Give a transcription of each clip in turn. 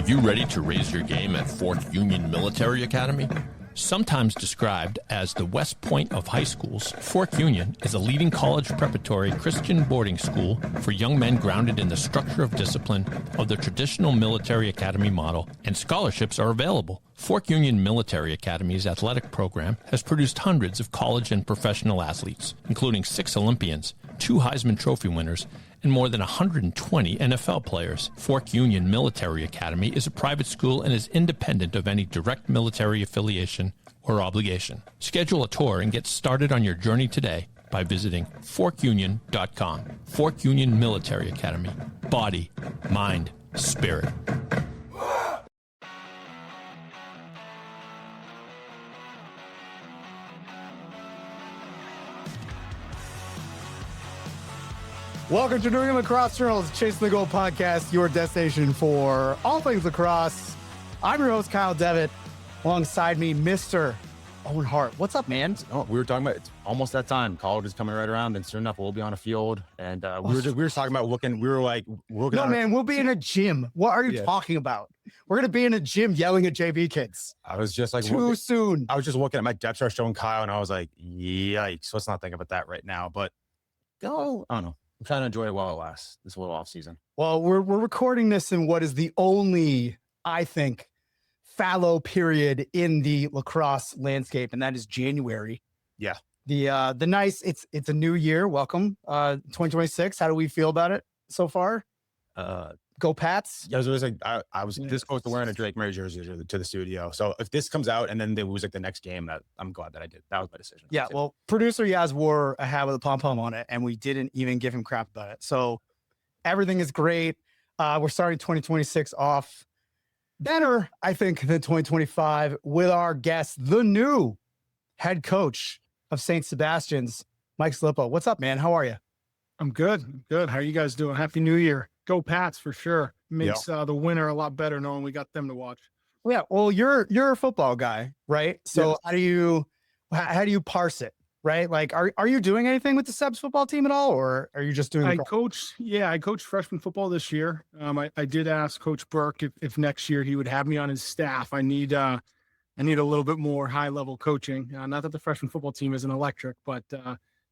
you ready to raise your game at Fort Union Military Academy? Sometimes described as the West Point of high schools, Fort Union is a leading college preparatory Christian boarding school for young men grounded in the structure of discipline of the traditional military academy model, and scholarships are available. Fort Union Military Academy's athletic program has produced hundreds of college and professional athletes, including 6 Olympians, 2 Heisman Trophy winners, and more than 120 NFL players. Fort Union Military Academy is a private school and is independent of any direct military affiliation or obligation. Schedule a tour and get started on your journey today by visiting fortunion.com. Fort Union Military Academy. Body, mind, spirit. Welcome to New England Lacrosse Journal's Chasing the Goal podcast, your destination for all things lacrosse. I'm your host, Kyle Devitte. Alongside me, Mr. Owen Hart. What's up, man? Oh, we were talking about it's almost that time. College is coming right around, and soon enough, we'll be on a field. And we were talking about looking. We were like, man, we'll be in a gym. What are you talking about? We're gonna be in a gym yelling at JV kids. I was just like, too soon. I was just looking at my depth chart showing Kyle, and I was like, yikes. Let's not think about that right now. But I don't know. I'm trying to enjoy it while it lasts, this little off season. Well, we're recording this in what is the only, I think, fallow period in the lacrosse landscape, and that is January. Yeah. The nice, it's a new year. Welcome, 2026. How do we feel about it so far? Go Pats. Yeah, I was this close to wearing a Drake Murray jersey to the studio. So if this comes out and then they lose like the next game, that I'm glad that I did. That was my decision. Yeah, well, producer Yaz wore a hat with a pom-pom on it, and we didn't even give him crap about it. So everything is great. We're starting 2026 off better, I think, than 2025 with our guest, the new head coach of St. Sebastian's, Mike Silipo. What's up, man? How are you? I'm good. How are you guys doing? Happy New Year. Go Pats for sure. Makes the winner a lot better knowing we got them to watch. Yeah, well, you're a football guy, right? So yes. how do you parse it, right? Like, are you doing anything with the Sebs football team at all, or are you just doing? I coached freshman football this year. I did ask Coach Burke if next year he would have me on his staff. I need a little bit more high level coaching. Not that the freshman football team isn't electric, but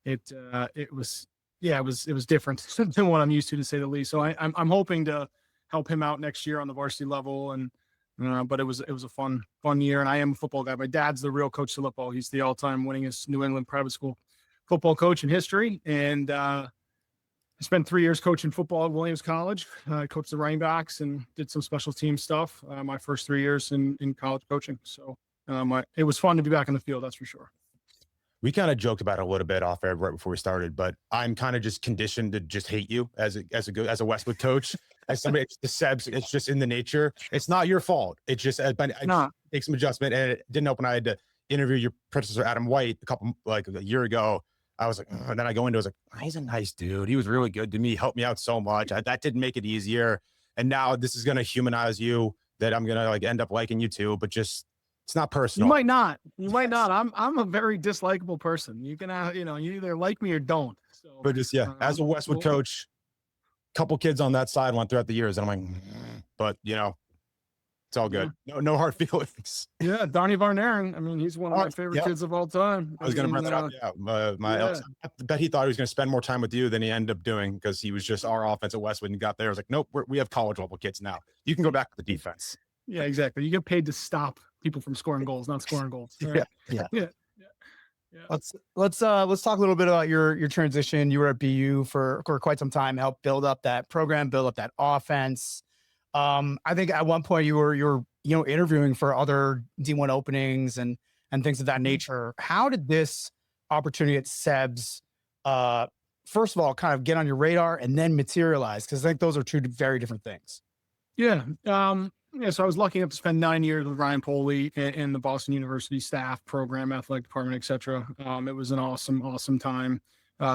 it was different than what I'm used to say the least. So I'm hoping to help him out next year on the varsity level. And but it was a fun year. And I am a football guy. My dad's the real Coach Silipo. He's the all-time winningest New England private school football coach in history. And I spent 3 years coaching football at Williams College. I coached the running backs and did some special team stuff. My first 3 years in college coaching. So it was fun to be back in the field. That's for sure. We kind of joked about it a little bit off air right before we started, but I'm kind of just conditioned to just hate you as a Westwood coach, as somebody. The Sebs, it's just in the nature. It's not your fault. It's just I make some adjustment, and it didn't open. I had to interview your predecessor Adam White a year ago. I was like, and then I go into, I was like, he's a nice dude. He was really good to me. Helped me out so much. That didn't make it easier. And now this is gonna humanize you. That I'm gonna end up liking you too, but just. It's not personal. You might not. I'm a very dislikable person. You can, you either like me or don't. So, but just as a Westwood coach, couple kids on that side went throughout the years, and I'm like, but it's all good. No hard feelings. Yeah, Donnie Varnaren. I mean, he's one of my favorite kids of all time. I was going to bring that up. I bet he thought he was going to spend more time with you than he ended up doing because he was just our offense at Westwood and got there. I was like, nope, we have college level kids now. You can go back to the defense. Yeah, exactly. You get paid to stop people from scoring goals, not scoring goals. Right? Yeah. Let's talk a little bit about your transition. You were at BU for quite some time, helped build up that program, build up that offense. I think at one point you were interviewing for other D1 openings and things of that nature. How did this opportunity at Sebs, first of all, kind of get on your radar and then materialize? Because I think those are two very different things. Yeah. So I was lucky enough to spend 9 years with Ryan Poley in the Boston University staff, program, athletic department, et cetera. It was an awesome time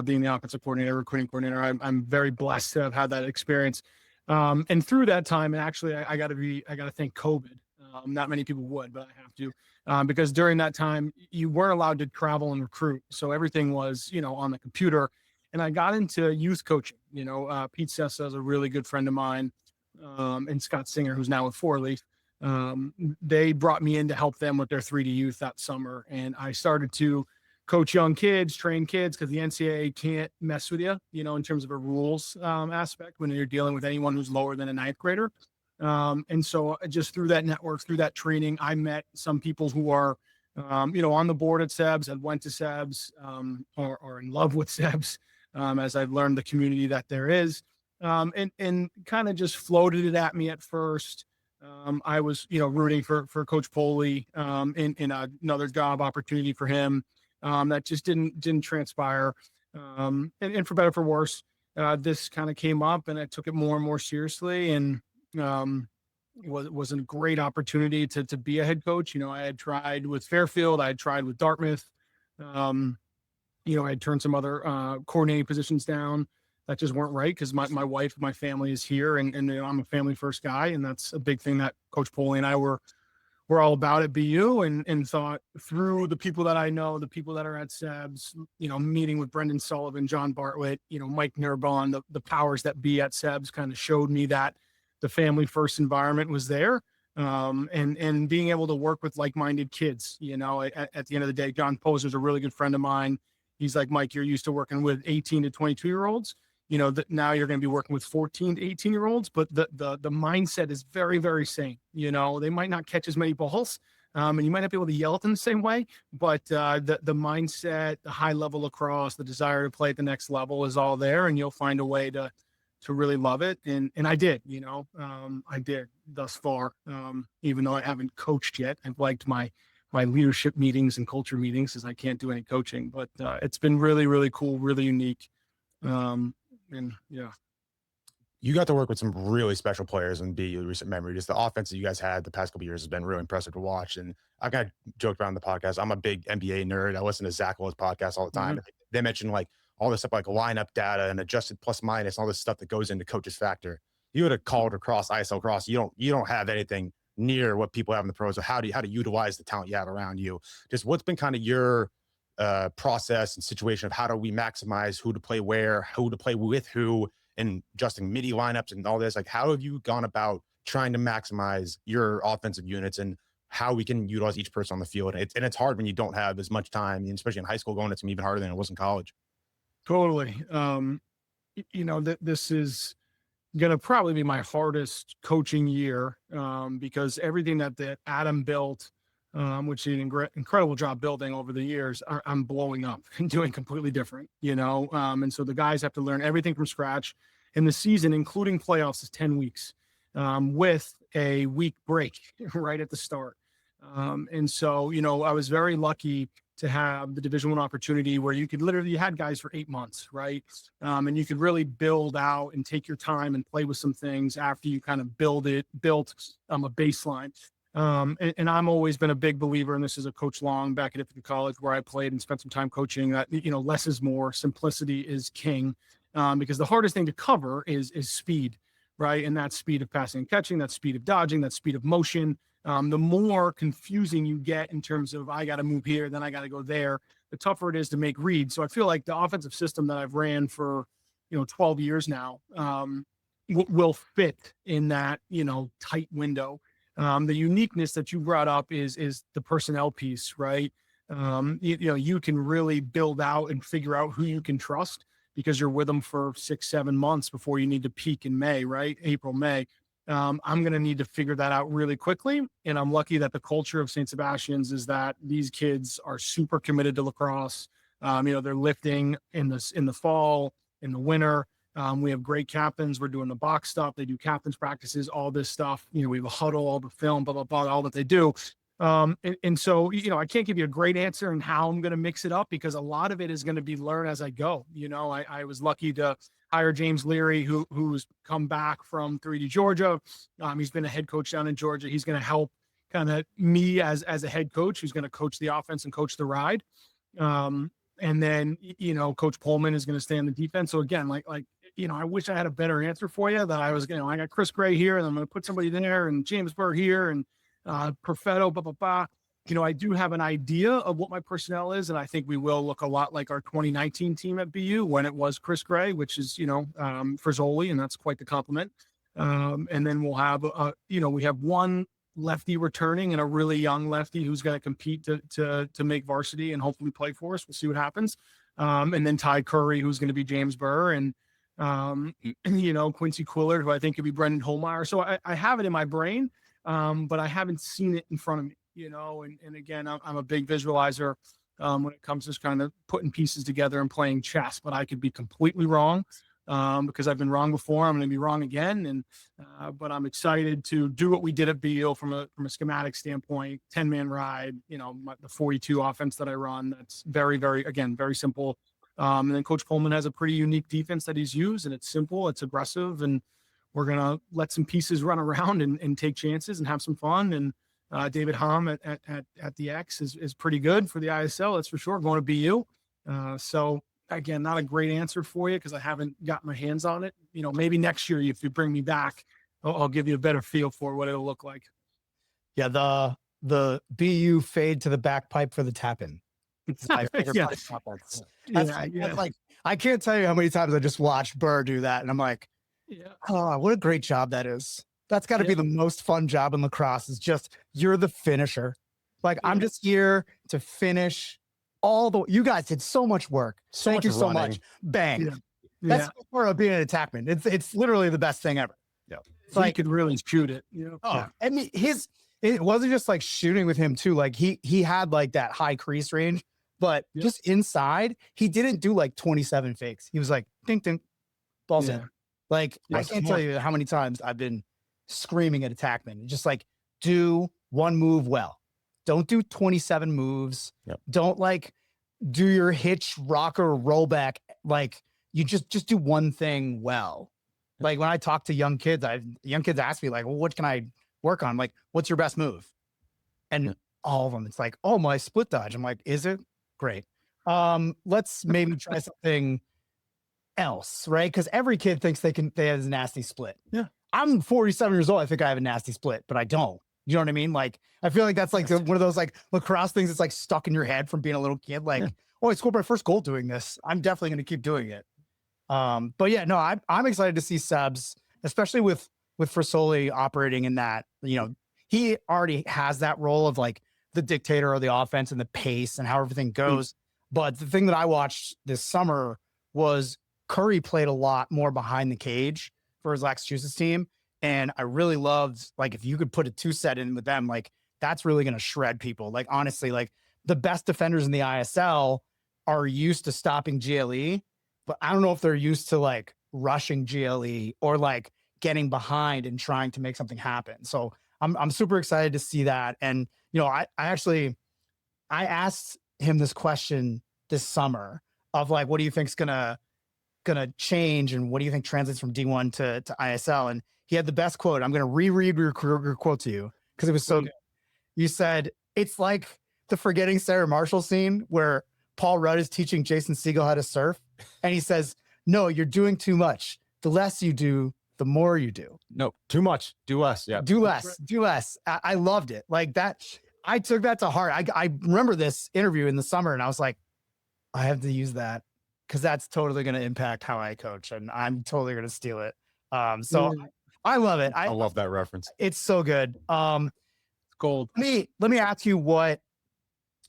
being the offensive coordinator, recruiting coordinator. I'm very blessed to have had that experience. And through that time, and actually I got to thank COVID. Not many people would, but I have to, because during that time you weren't allowed to travel and recruit. So everything was, on the computer, and I got into youth coaching. Pete Sessa is a really good friend of mine. and Scott Singer, who's now with Four Leaf. They brought me in to help them with their 3D youth that summer. And I started to coach young kids, train kids, because the NCAA can't mess with you, in terms of a rules aspect when you're dealing with anyone who's lower than a ninth grader. And so just through that network, through that training, I met some people who are, on the board at Sebs and went to Sebs, or in love with Sebs, as I've learned the community that there is, and kind of just floated it at me at first. I was, rooting for Coach Poley, in another job opportunity for him, that just didn't transpire. And for better or for worse, this kind of came up, and I took it more and more seriously, and was a great opportunity to be a head coach. I had tried with Fairfield, I had tried with Dartmouth. I had turned some other coordinating positions down that just weren't right, because my wife, my family is here, and I'm a family first guy, and that's a big thing that Coach Poley and I were all about at BU, and thought through the people that I know, the people that are at Sebs, meeting with Brendan Sullivan, John Bartlett, Mike Nurbon, the powers that be at Sebs kind of showed me that the family first environment was there. And being able to work with like-minded kids, at the end of the day. John Poser's a really good friend of mine. He's like, Mike, you're used to working with 18 to 22-year-olds. That now you're going to be working with 14 to 18-year-olds, but the mindset is very, very same. They might not catch as many balls, and you might not be able to yell at them the same way, but the mindset, the high level lacrosse, the desire to play at the next level is all there, and you'll find a way to really love it. And I did, I did thus far, even though I haven't coached yet. I've liked my leadership meetings and culture meetings, because I can't do any coaching, but it's been really, really cool, really unique. And yeah, you got to work with some really special players in BU recent memory. Just the offense that you guys had the past couple of years has been really impressive to watch. And I kind of joked around the podcast, I'm a big NBA nerd. I listen to Zach Lowe's podcast all the time. Mm-hmm. They mention like all this stuff, like lineup data and adjusted plus minus, all this stuff that goes into coach's factor. You would have called across ISO cross. You don't have anything near what people have in the pros. So how to utilize the talent you have around you. Just what's been kind of your process and situation of how do we maximize who to play where, who to play with who, and adjusting MIDI lineups and all this? Like, how have you gone about trying to maximize your offensive units and how we can utilize each person on the field? And it's hard when you don't have as much time, and especially in high school going, it's even harder than it was in college. Totally. This is going to probably be my hardest coaching year, because everything that Adam built, which he did an incredible job building over the years, I'm blowing up and doing completely different, and so the guys have to learn everything from scratch. And the season, including playoffs, is 10 weeks, with a week break right at the start. And so, I was very lucky to have the Division I opportunity where you had guys for 8 months, right? And you could really build out and take your time and play with some things after you kind of built a baseline. And I'm always been a big believer, and this is a Coach Long back at Ithaca College where I played and spent some time coaching, that, less is more, simplicity is king, because the hardest thing to cover is speed, right? And that speed of passing and catching, that speed of dodging, that speed of motion. The more confusing you get in terms of, I got to move here, then I got to go there, the tougher it is to make reads. So I feel like the offensive system that I've ran for, 12 years now, will fit in that, tight window. The uniqueness that you brought up is the personnel piece, right? You can really build out and figure out who you can trust, because you're with them for 6-7 months before you need to peak in May, right? April, May. I'm going to need to figure that out really quickly. And I'm lucky that the culture of St. Sebastian's is that these kids are super committed to lacrosse. They're lifting in the fall, in the winter. We have great captains. We're doing the box stuff. They do captains practices, all this stuff. We have a huddle, all the film, blah, blah, blah, all that they do. And so, I can't give you a great answer on how I'm going to mix it up, because a lot of it is going to be learn as I go. I was lucky to hire James Leary, who's come back from 3D Georgia. He's been a head coach down in Georgia. He's going to help kind of me as a head coach, who's going to coach the offense and coach the ride. And then, Coach Pullman is going to stay on the defense. So again, I wish I had a better answer for you, that I was, I got Chris Gray here, and I'm going to put somebody there, and James Burr here, and Perfetto, blah, blah, blah. I do have an idea of what my personnel is, and I think we will look a lot like our 2019 team at BU when it was Chris Gray, which is, Frizzoli, and that's quite the compliment. And then we'll have, we have one lefty returning and a really young lefty who's going to compete to make varsity and hopefully play for us. We'll see what happens. And then Ty Curry, who's going to be James Burr, and Quincy Quillard, who I think could be Brendan Holmeyer. So I have it in my brain, but I haven't seen it in front of me, and again, I'm a big visualizer when it comes to kind of putting pieces together and playing chess, but I could be completely wrong. Because I've been wrong before, I'm going to be wrong again. And, but I'm excited to do what we did at BU from a schematic standpoint, 10-man ride, the 42 offense that I run. That's very, very, again, very simple. And then Coach Pullman has a pretty unique defense that he's used, and it's simple, it's aggressive, and we're going to let some pieces run around and take chances and have some fun. And David Hom at the X is pretty good for the ISL. That's for sure, going to BU. So, again, not a great answer for you because I haven't got my hands on it. Maybe next year, if you bring me back, I'll give you a better feel for what it'll look like. Yeah, the BU fade to the back pipe for the tap-in. It's my favorite part of top-ups. That's like, I can't tell you how many times I just watched Burr do that, and I'm like, oh, what a great job that is. That's got to be the most fun job in lacrosse, is just, you're the finisher. Like, I'm just here to finish. You guys did so much work. Thank you so much. Bang. That's the part of being an attackman. It's literally the best thing ever. Yeah. It's like, he could really shoot it. I mean, it wasn't just like shooting with him too. Like he had like that high crease range, but just inside, he didn't do like 27 fakes. He was like, ding, ding, balls in. Like, I can't tell you how many times I've been screaming at attackmen. Just like, do one move well. Don't do 27 moves. Yep. Don't like do your hitch, rocker, rollback. Like, you just do one thing well. Like, when I talk to young kids ask me like, well, what can I work on? I'm like, what's your best move? And all of them, it's like, oh, my split dodge. I'm like, is it? Great. Let's maybe try something else, right? Because every kid thinks they have a nasty split. Yeah. I'm 47 years old. I think I have a nasty split, but I don't. You know what I mean? Like, I feel like that's like one of those like lacrosse things that's like stuck in your head from being a little kid. Like, oh, I scored my first goal doing this. I'm definitely going to keep doing it. But yeah, no, I'm excited to see Sebs, especially with Frasoli operating in that, he already has that role of like the dictator of the offense and the pace and how everything goes. But the thing that I watched this summer was Curry played a lot more behind the cage for his Massachusetts team. And I really loved, like, if you could put a 2-set in with them, like, that's really going to shred people. Like, honestly, like, the best defenders in the ISL are used to stopping GLE, but I don't know if they're used to, like, rushing GLE or, like, getting behind and trying to make something happen. So I'm super excited to see that. And, I asked him this question this summer of, like, what do you think's gonna change, and what do you think translates from D1 to ISL? And he had the best quote. I'm going to reread your quote to you because it was so good. You said, it's like the Forgetting Sarah Marshall scene where Paul Rudd is teaching Jason Segel how to surf. And he says, no, you're doing too much. The less you do, the more you do. No, too much. Do less. Yeah. Do less. Do less. I loved it. Like that. I took that to heart. I remember this interview in the summer and I was like, I have to use that because that's totally going to impact how I coach, and I'm totally going to steal it. I love it. I love that reference. It's so good. Gold. Let me ask you what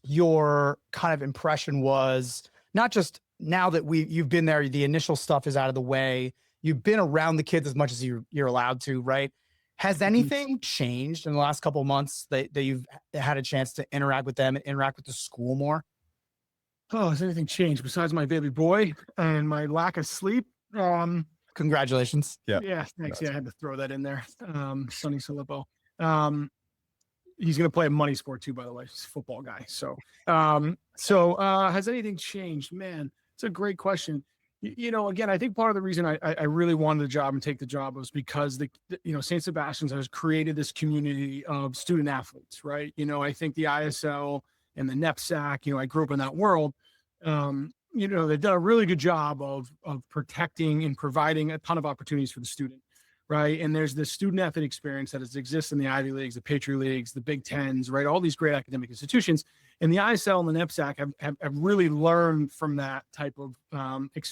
your kind of impression was, not just now that you've been there, the initial stuff is out of the way. You've been around the kids as much as you're allowed to, right? Has anything changed in the last couple of months that you've had a chance to interact with them and interact with the school more? Oh, has anything changed besides my baby boy and my lack of sleep? Congratulations. Yeah, thanks. Yeah, I had to throw that in there. Sonny Silipo. He's going to play a money sport too, by the way. He's a football guy. So has anything changed? Man, it's a great question. Again, I think part of the reason I really wanted the job and take the job was because St. Sebastian's has created this community of student athletes, right? I think the ISL and the NEPSAC, I grew up in that world. They've done a really good job of protecting and providing a ton of opportunities for the student, right? And there's this student athlete experience that exists in the Ivy Leagues, the Patriot Leagues, the Big Tens, right? All these great academic institutions. And the ISL and the NEPSAC have really learned from that type of,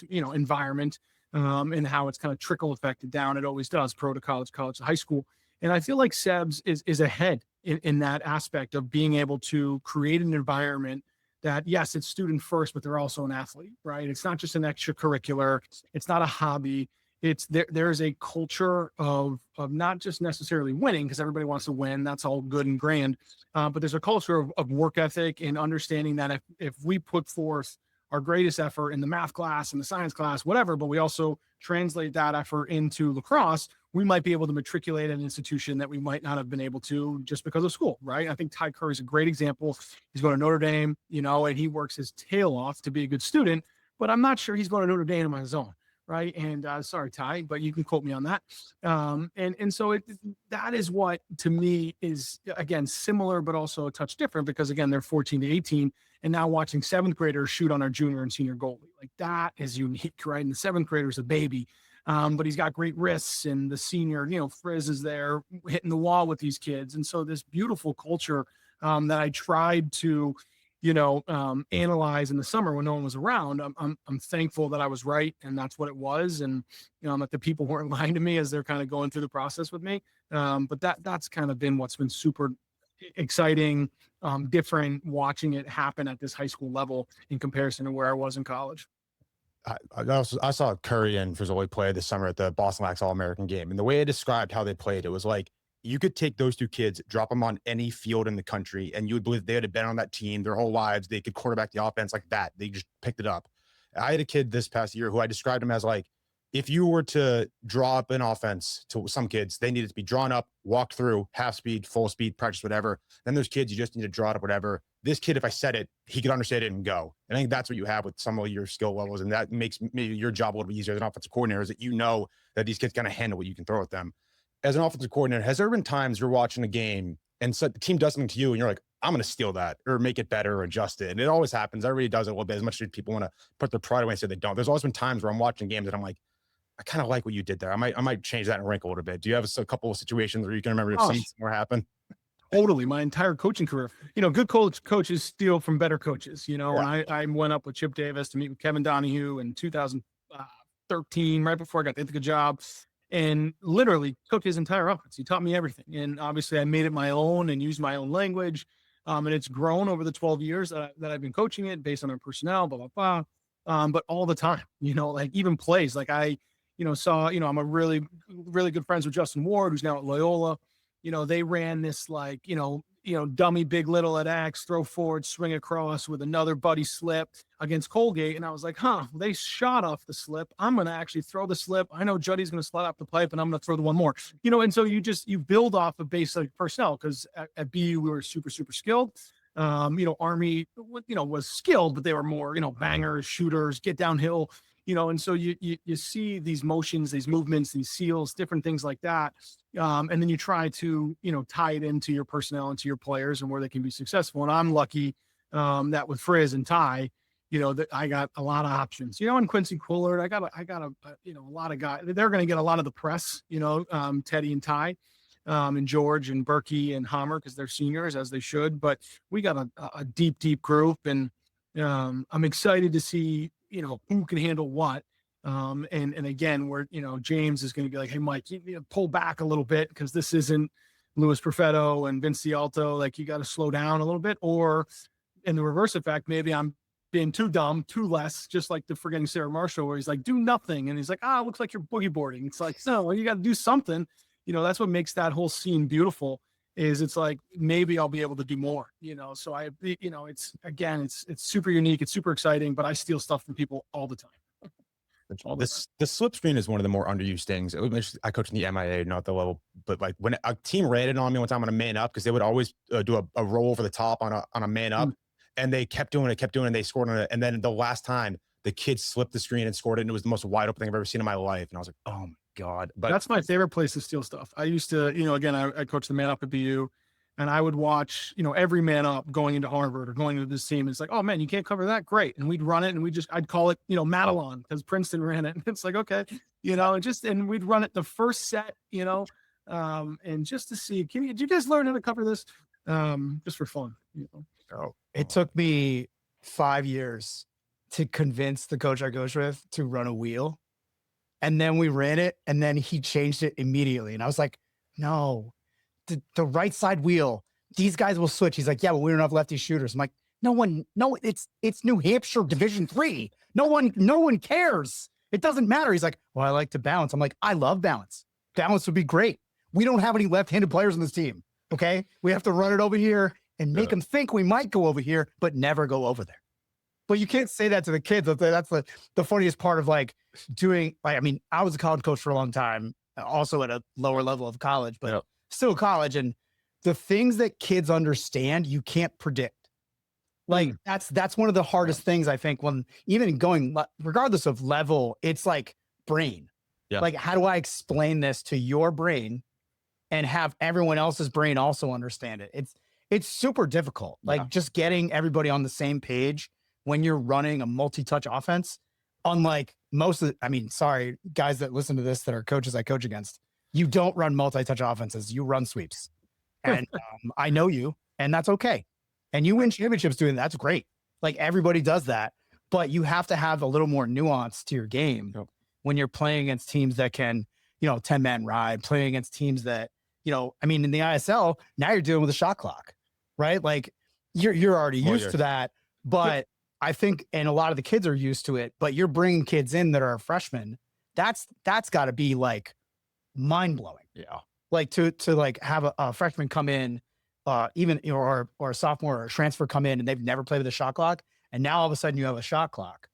environment and how it's kind of trickle affected down. It always does, pro to college, college to high school. And I feel like Sebs is ahead in that aspect of being able to create an environment that, yes, it's student first, but they're also an athlete, right? It's not just an extracurricular. It's not a hobby. It's there's a culture of not just necessarily winning, because everybody wants to win. That's all good and grand. But there's a culture of work ethic and understanding that if we put forth our greatest effort in the math class and the science class, whatever, but we also translate that effort into lacrosse, we might be able to matriculate an institution that we might not have been able to just because of school, right? I think Ty Curry is a great example. He's going to Notre Dame, and he works his tail off to be a good student, but I'm not sure he's going to Notre Dame on his own, right? And sorry, Ty, but you can quote me on that. And so that is what, to me, is, again, similar, but also a touch different, because, again, they're 14 to 18, and now watching seventh graders shoot on our junior and senior goalie, like, that is unique, right? And the seventh grader is a baby, but he's got great wrists, and the senior, Frizz is there hitting the wall with these kids. And so this beautiful culture that I tried to, analyze in the summer when no one was around, I'm thankful that I was right, and that's what it was. And, that the people weren't lying to me as they're kind of going through the process with me. But that's kind of been what's been super exciting, different, watching it happen at this high school level in comparison to where I was in college. I saw Curry and Frizzoli play this summer at the Boston Lax All-American game. And the way I described how they played, it was like, you could take those two kids, drop them on any field in the country, and you would believe they had been on that team their whole lives. They could quarterback the offense like that. They just picked it up. I had a kid this past year who I described him as like, if you were to draw up an offense to some kids, they needed to be drawn up, walked through, half speed, full speed, practice, whatever. Then there's kids, you just need to draw it up, whatever. This kid, if I said it, he could understand it and go. And I think that's what you have with some of your skill levels. And that makes maybe your job a little bit easier as an offensive coordinator, is that that these kids kind of handle what you can throw at them. As an offensive coordinator, has there been times you're watching a game and so the team does something to you and you're like, I'm going to steal that or make it better or adjust it? And it always happens. Everybody does it a little bit, as much as people want to put their pride away and say they don't. There's always been times where I'm watching games and I'm like, I kind of like what you did there. I might change that and wrinkle a little bit. Do you have a couple of situations where you can remember if something more happened? Totally. My entire coaching career, good coaches steal from better coaches, yeah. And I went up with Chip Davis to meet with Kevin Donahue in 2013, right before I got the Ithaca job, and literally took his entire offense. He taught me everything. And obviously I made it my own and used my own language. And it's grown over the 12 years that I've been coaching it based on our personnel, blah, blah, blah. But all the time, like even plays, like I, saw, I'm a really, really good friends with Justin Ward, who's now at Loyola. They ran this like, dummy big little at X, throw forward, swing across with another buddy slip against Colgate. And I was like, they shot off the slip. I'm going to actually throw the slip. I know Juddy's going to slide off the pipe and I'm going to throw the one more, and so you build off of basic personnel, because at BU we were super, super skilled. Army, was skilled, but they were more, bangers, shooters, get downhill, and so you see these motions, these movements, these seals, different things like that. And then you try to, tie it into your personnel, into your players and where they can be successful. And I'm lucky that with Frizz and Ty, that I got a lot of options, and Quincy Coolard, I got a lot of guys. They're going to get a lot of the press, Teddy and Ty, and George and Berkey and Hammer, because they're seniors, as they should. But we got a deep, deep group. And I'm excited to see, who can handle what. And again, where, James is going to be like, hey, Mike, you pull back a little bit, because this isn't Louis Perfetto and Vince Cialto. Like, you got to slow down a little bit. Or in the reverse effect, maybe I'm being too dumb, too less, just like the Forgetting Sarah Marshall, where he's like, do nothing. And he's like, looks like you're boogie boarding. It's like, no, you got to do something. That's what makes that whole scene beautiful, is it's like, maybe I'll be able to do more, so it's, again, it's super unique. It's super exciting, but I steal stuff from people all the time. The slip screen is one of the more underused things. I coached in the MIA, not the level, but like when a team ran it on me one time on a man up, because they would always do a roll over the top on a man up, and they kept doing it, and they scored on it. And then the last time, the kid slipped the screen and scored it, and it was the most wide open thing I've ever seen in my life. And I was like, oh my God. But that's my favorite place to steal stuff. I used to, again, I coached the man up at BU, and I would watch, every man up going into Harvard or going into this team. It's like, oh man, you can't cover that. Great. And we'd run it, and I'd call it, Madelon, because Princeton ran it. And it's like, okay, and we'd run it the first set, and just to see, did you guys learn how to cover this? Just for fun, It took me 5 years to convince the coach I coached with to run a wheel. And then we ran it, and then he changed it immediately. And I was like, no, the right side wheel, these guys will switch. He's like, yeah, but we don't have lefty shooters. I'm like, no, it's New Hampshire Division III. No one cares. It doesn't matter. He's like, well, I like to balance. I'm like, I love balance. Balance would be great. We don't have any left-handed players on this team. Okay. We have to run it over here and make them think we might go over here, but never go over there. But you can't say that to the kids. That's the funniest part of like doing, like, I mean, I was a college coach for a long time, also at a lower level of college, but still college. And the things that kids understand, you can't predict. Like that's one of the hardest things, I think, when even going, regardless of level, it's like brain. Yeah. Like, how do I explain this to your brain and have everyone else's brain also understand it? It's super difficult. Like just getting everybody on the same page when you're running a multi-touch offense, unlike most of sorry, guys that listen to this that are coaches I coach against, you don't run multi-touch offenses, you run sweeps. And I know you, and that's okay. And you win championships doing that. That's great. Like everybody does that, but you have to have a little more nuance to your game when you're playing against teams that can, 10-man ride, playing against teams that, in the ISL, now you're dealing with a shot clock, right? Like you're already used to that, but I think, and a lot of the kids are used to it, but you're bringing kids in that are freshmen. That's gotta be like mind blowing. Yeah. Like to like have a freshman come in, even or a sophomore or a transfer come in and they've never played with a shot clock, and now all of a sudden you have a shot clock.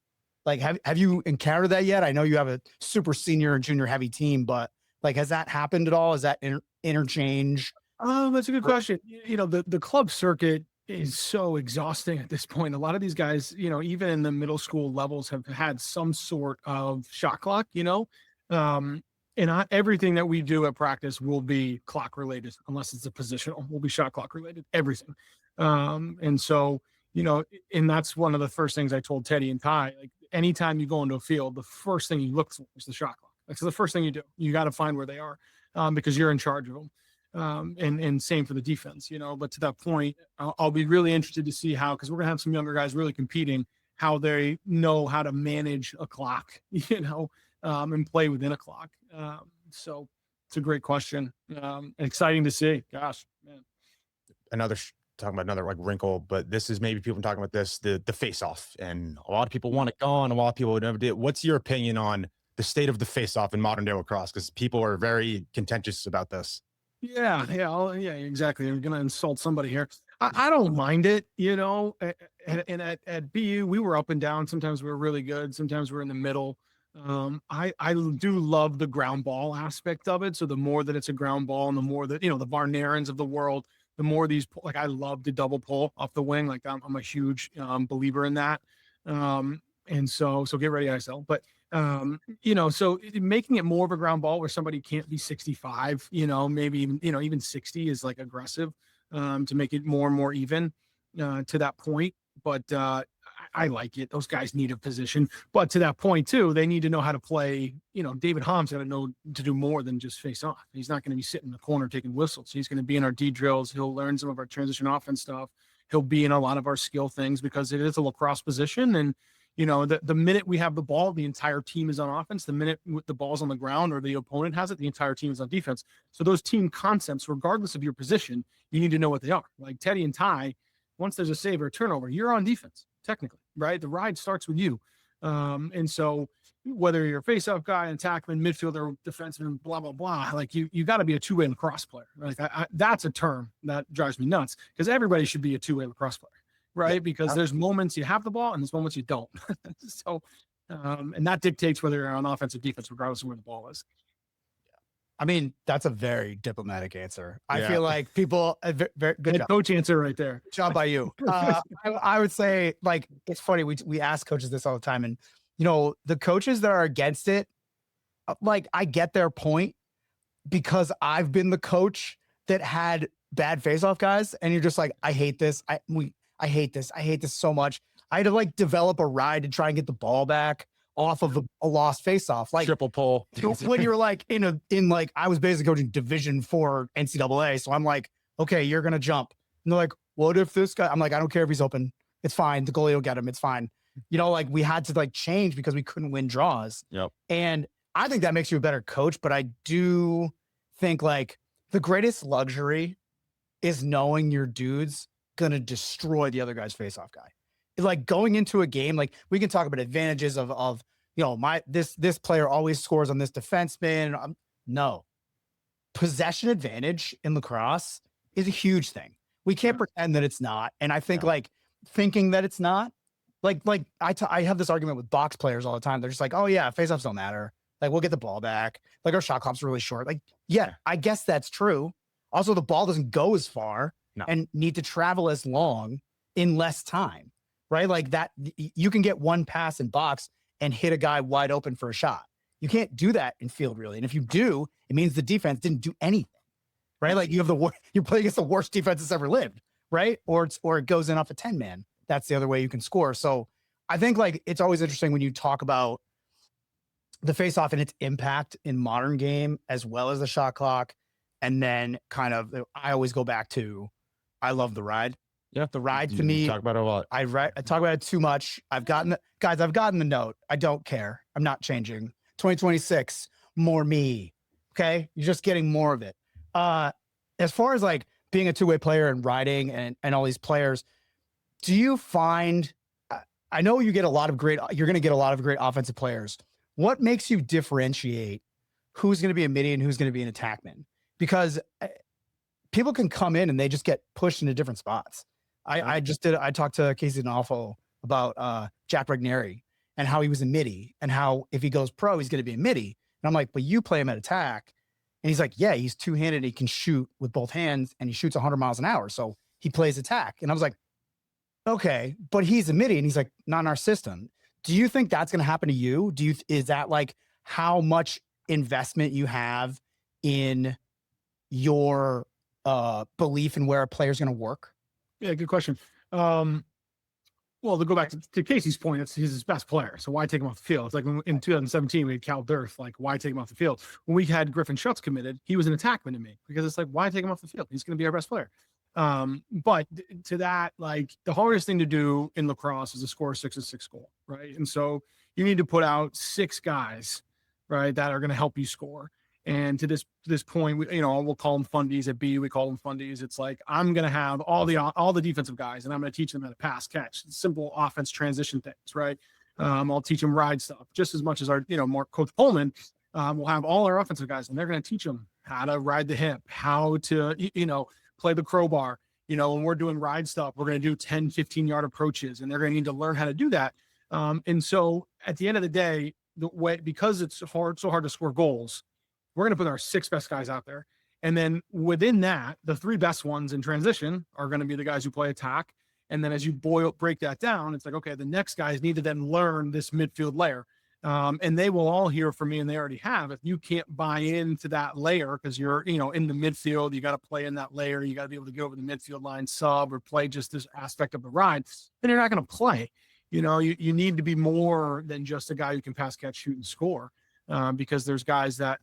Like have you encountered that yet? I know you have a super senior and junior heavy team, but like has that happened at all? Is that interchange? That's a good question. The club circuit is so exhausting at this point. A lot of these guys, even in the middle school levels, have had some sort of shot clock. And everything that we do at practice will be clock related, unless it's a positional. Will be shot clock related, everything. And so, and that's one of the first things I told Teddy and Ty. Like anytime you go into a field, the first thing you look for is the shot clock. That's the first thing you do. You got to find where they are, because you're in charge of them. And same for the defense, But to that point, I'll be really interested to see how, because we're gonna have some younger guys really competing, how they know how to manage a clock, and play within a clock. So it's a great question. Exciting to see. Gosh, man. Talking about another like wrinkle, but this is maybe people talking about this, the face off, and a lot of people want it gone. A lot of people would never do it. What's your opinion on the state of the face off in modern day lacrosse? Because people are very contentious about this. Yeah, exactly. I'm gonna insult somebody here. I don't mind it, And at BU, we were up and down. Sometimes we were really good. Sometimes we're in the middle. I do love the ground ball aspect of it. So the more that it's a ground ball, and the more that the Varnerans of the world, the more these, like, I love the double pull off the wing. Like I'm a huge believer in that. And so get ready, ISL. But so making it more of a ground ball where somebody can't be 65, maybe even 60 is like aggressive, to make it more and more even to that point. But I like it. Those guys need a position, but to that point too, they need to know how to play. David Hom's got to know to do more than just face off. He's not going to be sitting in the corner taking whistles. He's going to be in our D drills. He'll learn some of our transition offense stuff. He'll be in a lot of our skill things because it is a lacrosse position. And, the minute we have the ball, the entire team is on offense. The minute the ball's on the ground or the opponent has it, the entire team is on defense. So those team concepts, regardless of your position, you need to know what they are. Like Teddy and Ty, once there's a save or a turnover, you're on defense, technically, right? The ride starts with you. And so whether you're a face-off guy, attackman, midfielder, defenseman, blah, blah, blah, like you got to be a two-way lacrosse player. Like that's a term that drives me nuts, because everybody should be a two-way lacrosse player, right? Yeah. Because there's moments you have the ball and there's moments you don't. So, and that dictates whether you're on offense or defense, regardless of where the ball is. That's a very diplomatic answer. I feel like people, very good job. Coach answer right there. Good job by you. I would say, like, it's funny. We ask coaches this all the time, and the coaches that are against it, like, I get their point, because I've been the coach that had bad face-off guys, and you're just like, I hate this. I hate this. I hate this so much. I had to like develop a ride to try and get the ball back off of a lost face-off, like triple pull. When you're like in like, I was basically coaching Division IV NCAA, so I'm like, okay, you're gonna jump, and they're like, what if this guy? I'm like, I don't care if he's open, it's fine. The goalie will get him, it's fine. Like we had to like change because we couldn't win draws. Yep. And I think that makes you a better coach, but I do think like the greatest luxury is knowing your dude's gonna destroy the other guy's face-off guy. Like going into a game, like we can talk about advantages of this player always scores on this defenseman. No, possession advantage in lacrosse is a huge thing. We can't pretend that it's not. And I think like thinking that it's not, like I have this argument with box players all the time. They're just like, oh yeah, faceoffs don't matter. Like we'll get the ball back. Like our shot clock's really short. Like, yeah, I guess that's true. Also, the ball doesn't go as far and need to travel as long in less time, right? Like that, you can get one pass in box and hit a guy wide open for a shot. You can't do that in field, really. And if you do, it means the defense didn't do anything, right? Like you have you're playing against the worst defense that's ever lived, right? Or it goes in off a 10-man. That's the other way you can score. So I think like it's always interesting when you talk about the face-off and its impact in modern game, as well as the shot clock. And then kind of, I always go back to, I love the ride. Yeah. The ride to me, talk about it a lot. I talk about it too much. I've gotten the note. I don't care. I'm not changing. 2026, more me. Okay. You're just getting more of it. As far as like being a two-way player and riding and all these players, do you find, I know you're going to get a lot of great offensive players. What makes you differentiate who's going to be a midi and who's going to be an attackman? Because people can come in and they just get pushed into different spots. I talked to Casey D'Onofrio about Jack Regneri and how he was a midi and how if he goes pro, he's going to be a midi. And I'm like, but you play him at attack. And he's like, yeah, he's two-handed. He can shoot with both hands and he shoots 100 miles an hour. So he plays attack. And I was like, okay, but he's a midi. And he's like, not in our system. Do you think that's going to happen to you? Is that like how much investment you have in your belief in where a player's going to work? Yeah, good question. Well, to go back to Casey's point, he's his best player. So why take him off the field? It's like in 2017, we had Cal Dirth. Like, why take him off the field? When we had Griffin Schutz committed, he was an attackman to me because it's like, why take him off the field? He's going to be our best player. But to that, like the hardest thing to do in lacrosse is to score a 6-6 goal, right? And so you need to put out 6 guys, right, that are going to help you score. And to this point, we'll call them fundies at B. We call them fundies. It's like I'm going to have all the defensive guys, and I'm going to teach them how to pass, catch, simple offense transition things, right? I'll teach them ride stuff just as much as our, Coach Pullman will have all our offensive guys, and they're going to teach them how to ride the hip, how to, play the crowbar. When we're doing ride stuff, we're going to do 10, 15-yard approaches, and they're going to need to learn how to do that. And so at the end of the day, because it's so hard to score goals, we're going to put our 6 best guys out there. And then within that, the 3 best ones in transition are going to be the guys who play attack. And then as you break that down, it's like, okay, the next guys need to then learn this midfield layer. And they will all hear from me, and they already have. If you can't buy into that layer because you're, in the midfield, you got to play in that layer. You got to be able to get over the midfield line sub or play just this aspect of the ride. Then you're not going to play. You need to be more than just a guy who can pass, catch, shoot, and score. Because there's guys that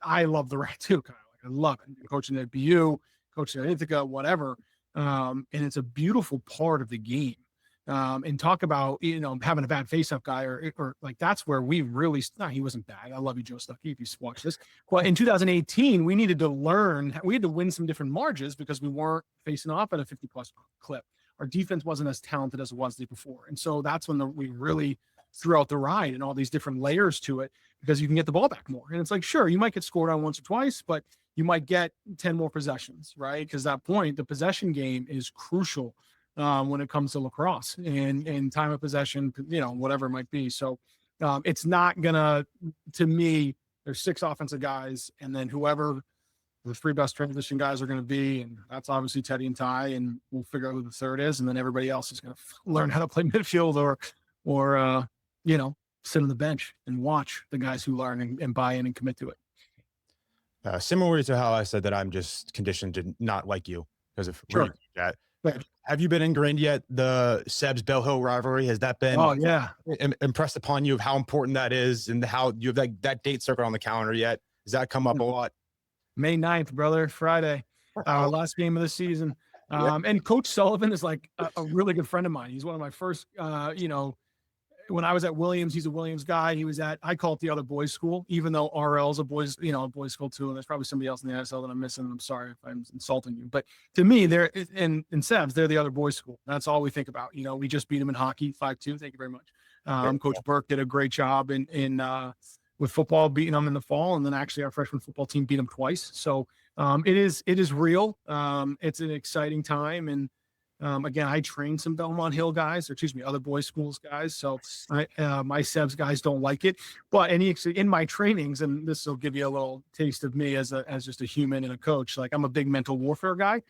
I love the ride too, Kyle. Like I love it. Coaching at BU, coaching at Ithaca, whatever. And it's a beautiful part of the game. And talk about, having a bad face-up guy or like, that's where we really, he wasn't bad. I love you, Joe Stuckey, if you watch this. Well, in 2018, we needed to learn, we had to win some different margins because we weren't facing off at a 50+ clip. Our defense wasn't as talented as it was the day before. And so that's when we really threw out the ride and all these different layers to it because you can get the ball back more. And it's like, sure, you might get scored on once or twice, but you might get 10 more possessions, right? Because that point, the possession game is crucial when it comes to lacrosse and time of possession, whatever it might be. So it's not to me, there's 6 offensive guys and then whoever the 3 best transition guys are going to be. And that's obviously Teddy and Ty, and we'll figure out who the third is. And then everybody else is going to learn how to play midfield or sit on the bench and watch the guys who learn and buy in and commit to it. Similar to how I said that I'm just conditioned to not like you because of that. Right. Have you been ingrained yet? The Seb's Bell Hill rivalry, has that been impressed upon you of how important that is and how you have that date circled on the calendar yet? Does that come up a lot? May 9th, brother, Friday, last game of the season. And Coach Sullivan is like a really good friend of mine. He's one of my first, when I was at Williams, he's a Williams guy. He was I call it the other boys school, even though RL's a boys school too. And there's probably somebody else in the ISL that I'm missing. I'm sorry if I'm insulting you, but to me, they're in Sebs, they're the other boys school. That's all we think about. We just beat them in hockey 5-2. Thank you very much. Coach Burke did a great job with football, beating them in the fall. And then actually our freshman football team beat them twice. So it is real. It's an exciting time. And again, I train some Belmont Hill guys, other boys schools guys. So my Sebs guys don't like it, but in my trainings, and this will give you a little taste of me as just a human and a coach. Like, I'm a big mental warfare guy.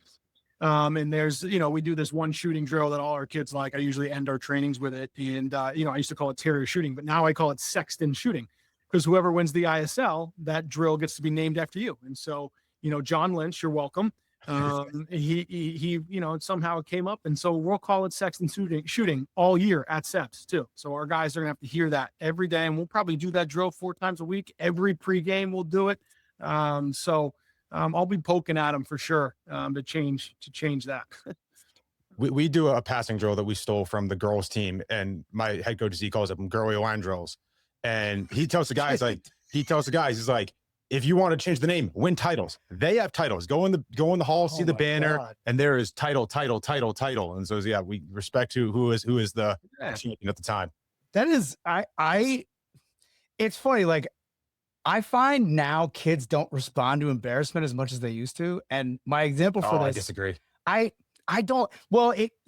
And there's, we do this one shooting drill that all our kids like. I usually end our trainings with it. And, I used to call it terrier shooting, but now I call it Sexton shooting, because whoever wins the ISL, that drill gets to be named after you. And so, John Lynch, you're welcome. He somehow it came up, and so we'll call it Sexton shooting all year at Seps too. So our guys are gonna have to hear that every day, and we'll probably do that drill 4 times a week. Every pregame we'll do it. I'll be poking at them for sure to change that. We do a passing drill that we stole from the girls team, and my head coach, he calls them girly line drills. And he tells the guys, he's like, if you want to change the name, win titles. They have titles. Go in the hall, see the banner, and there is title. And so yeah, we respect who is the champion at the time. That is, it's funny. Like, I find now kids don't respond to embarrassment as much as they used to. And my example for this, I disagree. I don't,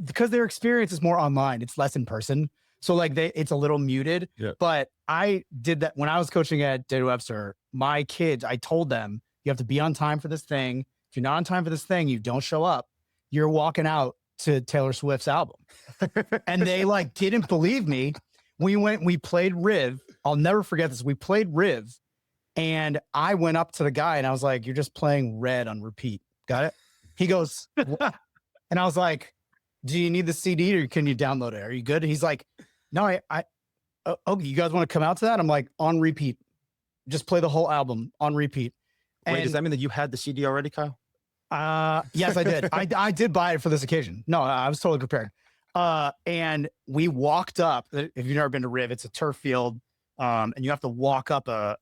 because their experience is more online. It's less in person. So like it's a little muted, but I did that when I was coaching at Data Webster. My kids, I told them, you have to be on time for this thing. If you're not on time for this thing, you don't show up, you're walking out to Taylor Swift's album. And they didn't believe me. We played Riv. I'll never forget this. We played Riv, and I went up to the guy and I was like, you're just playing Red on repeat. Got it? He goes, what? And I was like, do you need the CD or can you download it? Are you good? He's like, no, okay, you guys want to come out to that? I'm like, on repeat. Just play the whole album on repeat. Wait, does that mean that you had the CD already, Kyle? Yes, I did. I did buy it for this occasion. No, I was totally prepared. And we walked up. If you've never been to Riv, it's a turf field. And you have to walk up a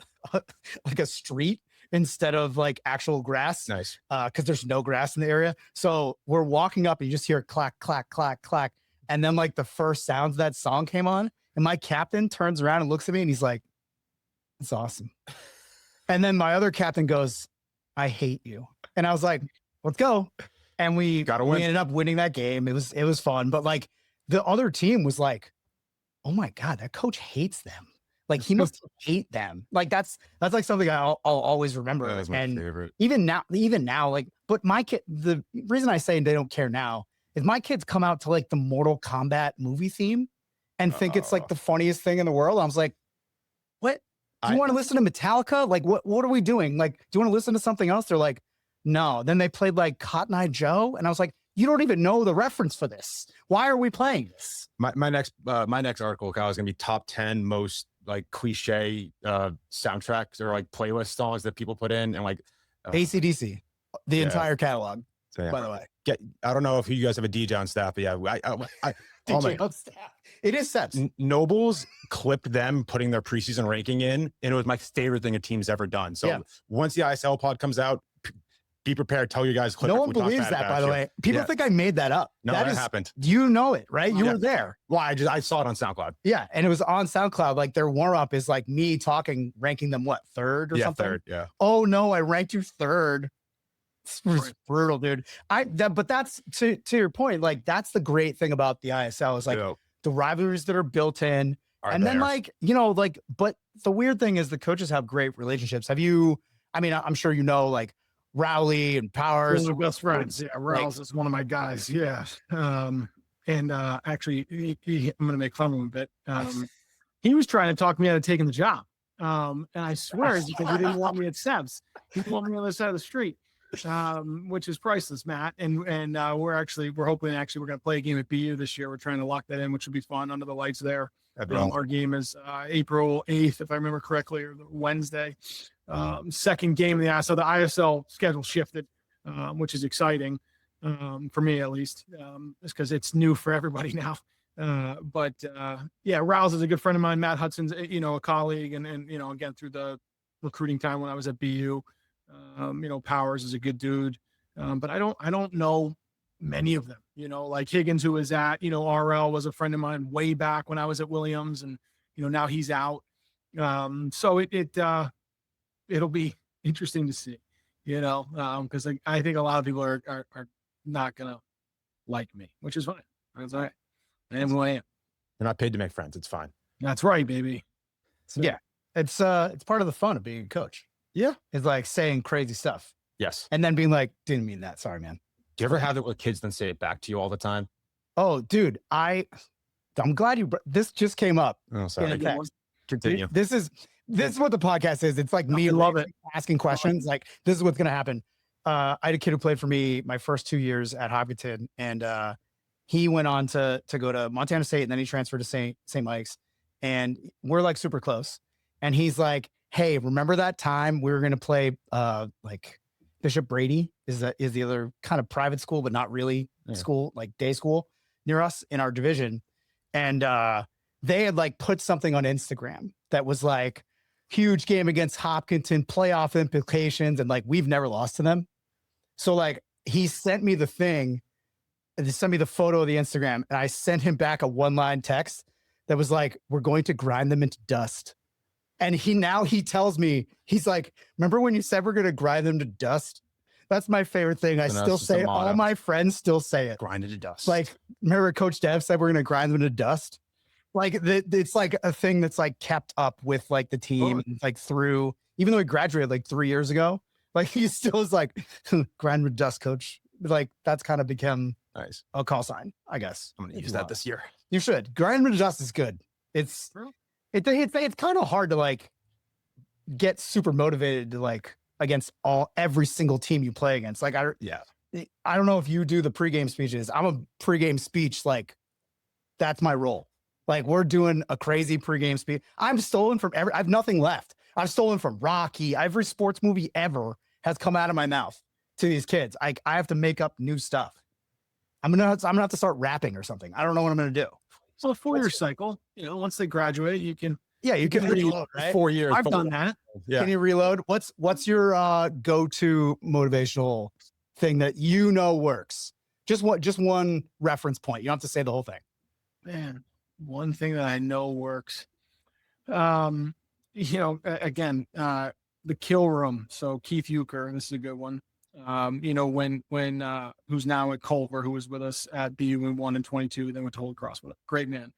street instead of actual grass. Nice. Because there's no grass in the area. So we're walking up and you just hear clack, clack, clack, clack. And then the first sounds of that song came on, and my captain turns around and looks at me and he's like, it's awesome. And then my other captain goes, I hate you. And I was like, let's go. And we ended up winning that game. It was fun. But the other team was like, oh my God, that coach hates them. He must hate them. That's something I'll always remember. That was my favorite. Even now, but my kid, the reason I say they don't care now is my kids come out to the Mortal Kombat movie theme and think it's the funniest thing in the world. I was like, what? Do you want to listen to Metallica? What are we doing? Do you want to listen to something else? They're like, no. Then they played Cotton Eye Joe. And I was like, you don't even know the reference for this. Why are we playing this? My next article, Kyle, is going to be top 10 most cliche soundtracks or playlist songs that people put in, and AC/DC, the entire catalog. So, yeah. By the way, I don't know if you guys have a DJ on staff, but yeah, DJ on staff. It is sets. Nobles clipped them putting their preseason ranking in, and it was my favorite thing a team's ever done. So once the ISL pod comes out, be prepared. Tell your guys. No one believes that, by the way. People think I made that up. No, that happened. You know it, right? You were there. Well, I saw it on SoundCloud. Yeah, and it was on SoundCloud. Their warm up is me talking, ranking them third or something. Third. Yeah. Oh no, I ranked you third. It's brutal, dude. But that's to your point. That's the great thing about the ISL is the rivalries that are built in, and then but the weird thing is the coaches have great relationships. Have you? I mean, I'm sure Rowley and Powers. We're best friends. Yeah, Rouse is one of my guys. Yeah. Actually, I'm going to make fun of him a bit. He was trying to talk me out of taking the job. And I swear it's because he didn't want me at Sebs. He wanted me on the other side of the street, which is priceless, Matt. And we're hoping we're going to play a game at BU this year. We're trying to lock that in, which will be fun under the lights there. Our game is April 8th, if I remember correctly, or Wednesday. Second game of the ISL. So the ISL schedule shifted, which is exciting for me at least, just because it's new for everybody now. Yeah, Rouse is a good friend of mine. Matt Hudson's, a colleague, and again, through the recruiting time when I was at BU, Powers is a good dude. But I don't know many of them, like Higgins, who was at, RL, was a friend of mine way back when I was at Williams, and, now he's out. So it'll be interesting to see, because I think a lot of people are not going to like me, which is fine. That's all right. I am who I am. You're not paid to make friends. It's fine. That's right, baby. So, yeah. It's part of the fun of being a coach. Yeah. It's like saying crazy stuff. Yes. And then being like, didn't mean that. Sorry, man. Do you ever have that where kids then say it back to you all the time? Oh, dude, I'm glad this just came up. Oh, sorry. Continue. This is what the podcast is. It's like me asking questions. Like, this is what's going to happen. I had a kid who played for me my first 2 years at Hopkinton, and he went on to go to Montana State, and then he transferred to St. Mike's, and we're like super close. And he's like, hey, remember that time we were going to play like Bishop Brady is the other kind of private school, but not really school, like day school near us in our division. And they had like put something on Instagram that was like huge game against Hopkinton, playoff implications. And like, we've never lost to them. So like he sent me the thing and he sent me the photo of the Instagram, and I sent him back a 1-line text that was like, we're going to grind them into dust. And he tells me, he's like, remember when you said we're going to grind them to dust? That's my favorite thing. I still say it. All my friends still say it. Grind it to dust. Like, remember Coach Dev said we're going to grind them to dust? Like, it's like a thing that's like kept up with like the team, like through, even though he graduated like 3 years ago, like he still is like, grind them to dust, coach. Like, that's kind of become a call sign, I guess. I'm going to use that this year. You should. Grind them to dust is good. It's kind of hard to like get super motivated to like against every single team you play against. Like, I don't know if you do the pregame speeches. I'm a pregame speech. Like, that's my role. Like, we're doing a crazy pregame speech. I'm stolen from I have nothing left. I've stolen from Rocky. Every sports movie ever has come out of my mouth to these kids. I have to make up new stuff. I'm gonna have to start rapping or something. I don't know what I'm gonna do. So a 4-year cycle, once they graduate, you can reload, right? 4 years. I've done that. Yeah. Can you reload? What's your go-to motivational thing that works? Just one reference point. You don't have to say the whole thing. Man, one thing that I know works. Again, the kill room. So Keith Euchre, this is a good one. When who's now at Culver, who was with us at BU in 1 and 22, then went to Lacrosse with us. Great man.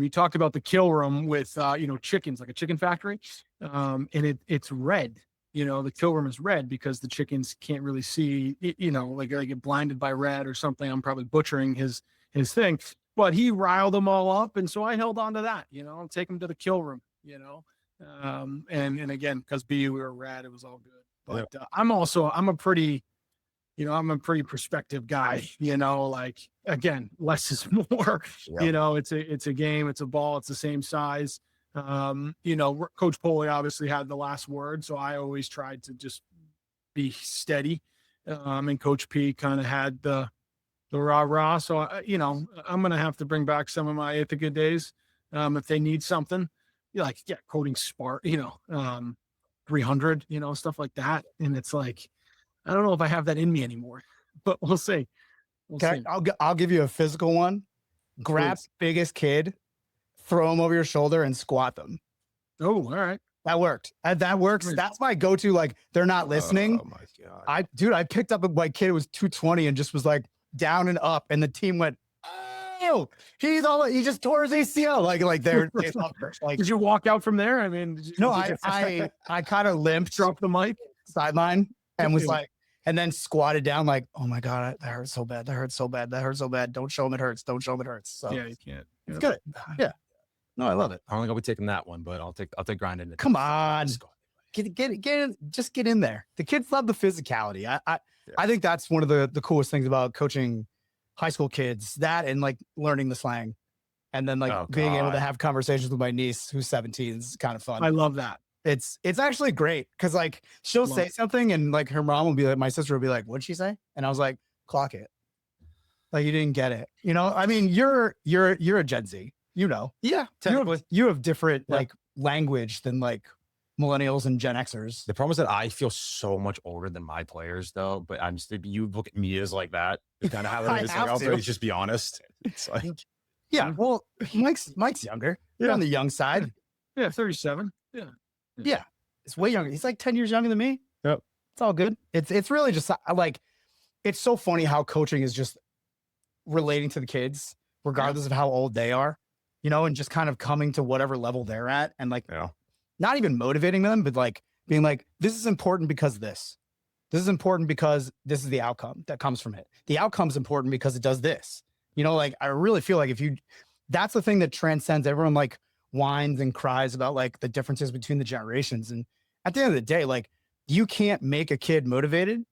You talked about the kill room with, chickens, like a chicken factory. And it's red, the kill room is red because the chickens can't really see, like they get blinded by red or something. I'm probably butchering his thing, but he riled them all up. And so I held on to that, take them to the kill room, and again, because BU, we were red, it was all good. But I'm a pretty perspective guy, like, again, less is more. It's a game, it's a ball, it's the same size. Coach Poley obviously had the last word, so I always tried to just be steady. And Coach P kind of had the rah-rah. So, I'm going to have to bring back some of my Ithaca days. If they need something, quoting Spark, 300, stuff like that. And it's like, I don't know if I have that in me anymore, but we'll see. Okay, I'll give you a physical one. Grab biggest kid, throw them over your shoulder and squat them. Oh, all right. That worked. That works. That's my go-to. Like, they're not listening. Oh my God. I picked up my kid who was 220 and just was like down and up, and the team went, oh, he just tore his ACL. Like they're like, did you walk out from there? I mean, I kind of limped, dropped the mic sideline, and was like, and then squatted down like, oh my God, that hurts so bad. That hurts so bad. That hurts so bad. Don't show him it hurts. Don't show him it hurts. So yeah, you can't. It's good. Yeah. No, I love it. I don't think I'll be taking that one, but I'll take grinding it. Come on. Just get in there. The kids love the physicality. I think that's one of the coolest things about coaching high school kids, that and like learning the slang, and then like being able to have conversations with my niece who's 17 is kind of fun. I love that. It's actually great because like she'll say something and like her mom will be like, my sister will be like, what'd she say? And I was like, clock it. Like you didn't get it. You know, I mean, you're a Gen Z, you know. Yeah, technically. You have different like language than like millennials and Gen Xers. The problem is that I feel so much older than my players, though. But I'm still, you look at me as like that. It's kind of how it is. Like, I'll really just be honest. It's like, Yeah, well, Mike's younger. You're on the young side. Yeah, 37. Yeah, it's way younger. He's like 10 years younger than me. Yep. It's all good. It's really just like, it's so funny how coaching is just relating to the kids, regardless of how old they are, you know, and just kind of coming to whatever level they're at and like, not even motivating them, but like being like, this is important because this is important because this is the outcome that comes from it. The outcome's important because it does this, you know, like I really feel like that's the thing that transcends. Everyone like whines and cries about like the differences between the generations. And at the end of the day, like you can't make a kid motivated,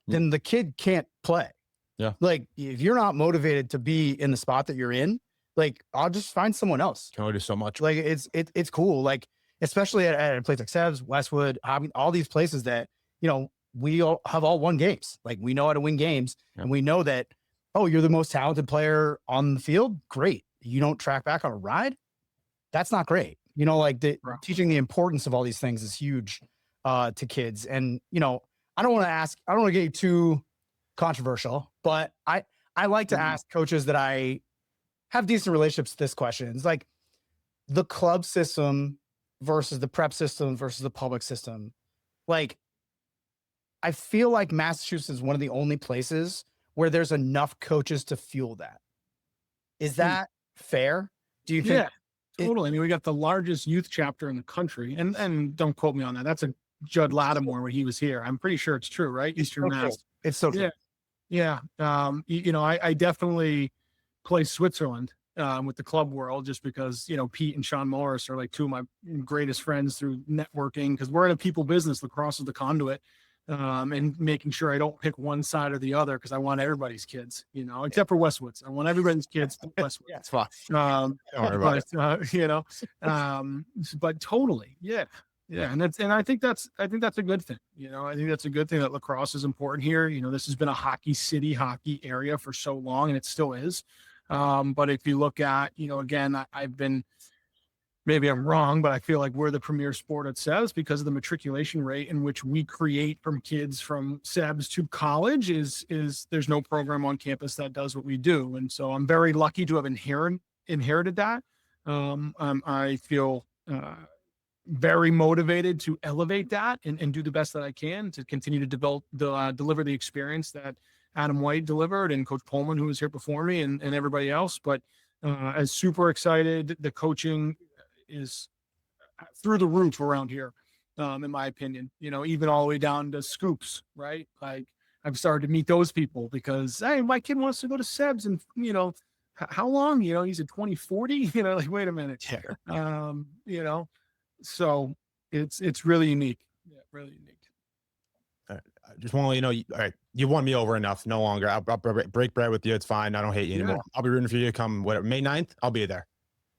then the kid can't play. Yeah. Like if you're not motivated to be in the spot that you're in, like I'll just find someone else. Can only do so much. Like it's cool. Like, especially at a place like Seb's, Westwood, I mean, all these places that, you know, we all have won games. Like we know how to win games and we know that, oh, you're the most talented player on the field. Great. You don't track back on a ride. That's not great. You know, like teaching the importance of all these things is huge to kids. And, you know, I don't want to get you too controversial, but I like to ask coaches that I have decent relationships to this question. It's like the club system versus the prep system versus the public system. Like, I feel like Massachusetts is one of the only places where there's enough coaches to fuel that. Is that fair? Do you think? Yeah, totally. I mean, we got the largest youth chapter in the country, and don't quote me on that. That's a Judd Lattimore when he was here. I'm pretty sure it's true, right? Eastern Mass. It's so true. Yeah. You know, I definitely play Switzerland with the club world just because, you know, Pete and Sean Morris are like two of my greatest friends through networking because we're in a people business. Lacrosse is the conduit. And making sure I don't pick one side or the other because I want everybody's kids, you know, except for Westwood's. I want everybody's kids. Westwood. Yeah, it's fine. You know, but totally, yeah. And I think that's a good thing. You know, I think that's a good thing that lacrosse is important here. You know, this has been a hockey area for so long, and it still is. But if you look at, you know, again, I've been. Maybe I'm wrong, but I feel like we're the premier sport at Sebs because of the matriculation rate in which we create from kids from Sebs to college is there's no program on campus that does what we do. And so I'm very lucky to have inherited that. I feel very motivated to elevate that and do the best that I can to continue to deliver the experience that Adam White delivered and Coach Pullman, who was here before me, and everybody else. But as super excited, the coaching is through the roof around here, in my opinion, you know, even all the way down to scoops, right? Like I've started to meet those people because, hey, my kid wants to go to Sebs and, you know, how long, you know, he's at 2040, you know, like, wait a minute, you know, so it's really unique. Yeah, really unique. I just want to let you know, all right, you won me over enough. No longer. I'll break bread with you. It's fine. I don't hate you anymore. I'll be rooting for you to come, whatever, May 9th. I'll be there.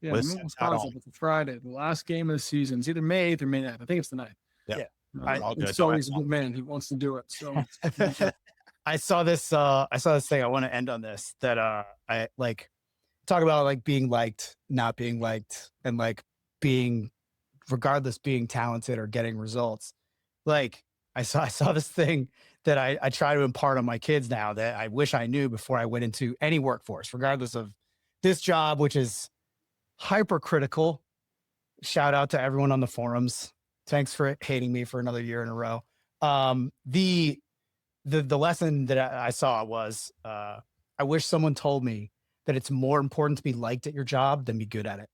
Yeah, it's a Friday, the last game of the season. It's either May 8th or May 9th. I think it's the 9th. Yeah. So he's a good man. He wants to do it. So I saw this thing. I want to end on this that I like talk about like being liked, not being liked, and like being regardless being talented or getting results. Like I saw this thing that I try to impart on my kids now that I wish I knew before I went into any workforce, regardless of this job, which is hypercritical. Shout out to everyone on the forums. Thanks for hating me for another year in a row. The lesson that I saw was I wish someone told me that it's more important to be liked at your job than be good at it.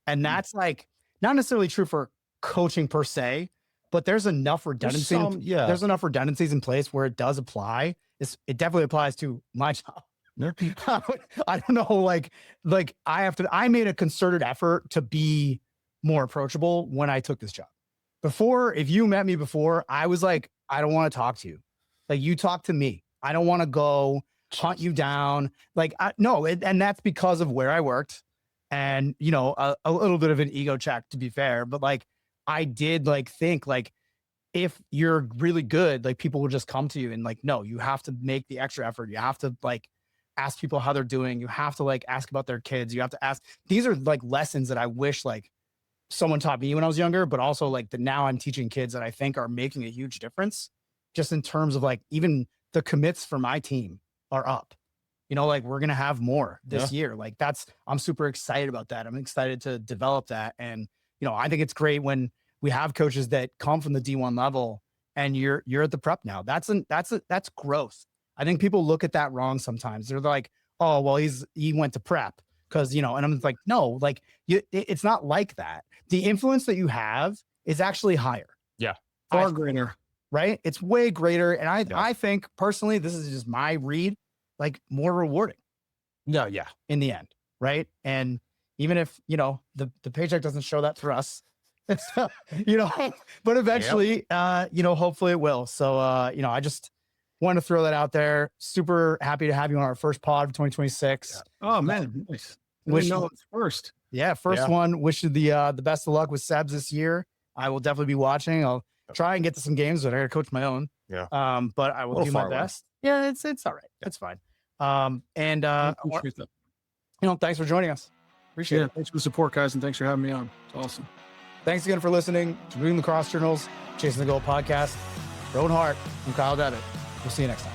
And that's like not necessarily true for coaching per se, but there's enough redundancy. There's enough redundancies in place where it does apply. It definitely applies to my job. I don't know. Like I made a concerted effort to be more approachable when I took this job. Before, if you met me before, I was like, I don't want to talk to you. Like you talk to me. I don't want to go hunt you down. Like and that's because of where I worked and, you know, a little bit of an ego check to be fair, but like I did like think like if you're really good, like people will just come to you and like, no, you have to make the extra effort. You have to like ask people how they're doing. You have to like ask about their kids. You have to ask. These are like lessons that I wish like someone taught me when I was younger, but also like that now I'm teaching kids that I think are making a huge difference just in terms of like even the commits for my team are up. You know, like we're going to have more this year. Like I'm super excited about that. I'm excited to develop that. And, you know, I think it's great when we have coaches that come from the D1 level and you're at the prep now. That's growth. I think people look at that wrong sometimes. They're like, oh, well, he went to prep because, you know, and I'm like, no, like it's not like that. The influence that you have is actually higher. Yeah. Far greater. Right. It's way greater. And I think personally, this is just my read, like more rewarding. No, yeah. In the end. Right. And even if, you know, the paycheck doesn't show that for us, you know, but eventually, you know, hopefully it will. So, you know, I just want to throw that out there. Super happy to have you on our first pod for 2026. Yeah. Oh man. Nice. Wish it's first. Yeah. First one. Wish you the best of luck with Sebs this year. I will definitely be watching. I'll try and get to some games, but I got to coach my own. Yeah. But I will do my best. Yeah. It's all right. It's fine. And, you know, thanks for joining us. Appreciate it. Thanks for the support, guys. And thanks for having me on. It's awesome. Thanks again for listening to Reading Lacrosse Journals, Chasing the Goal podcast. For Owen Hart, I'm Kyle Devitte. We'll see you next time.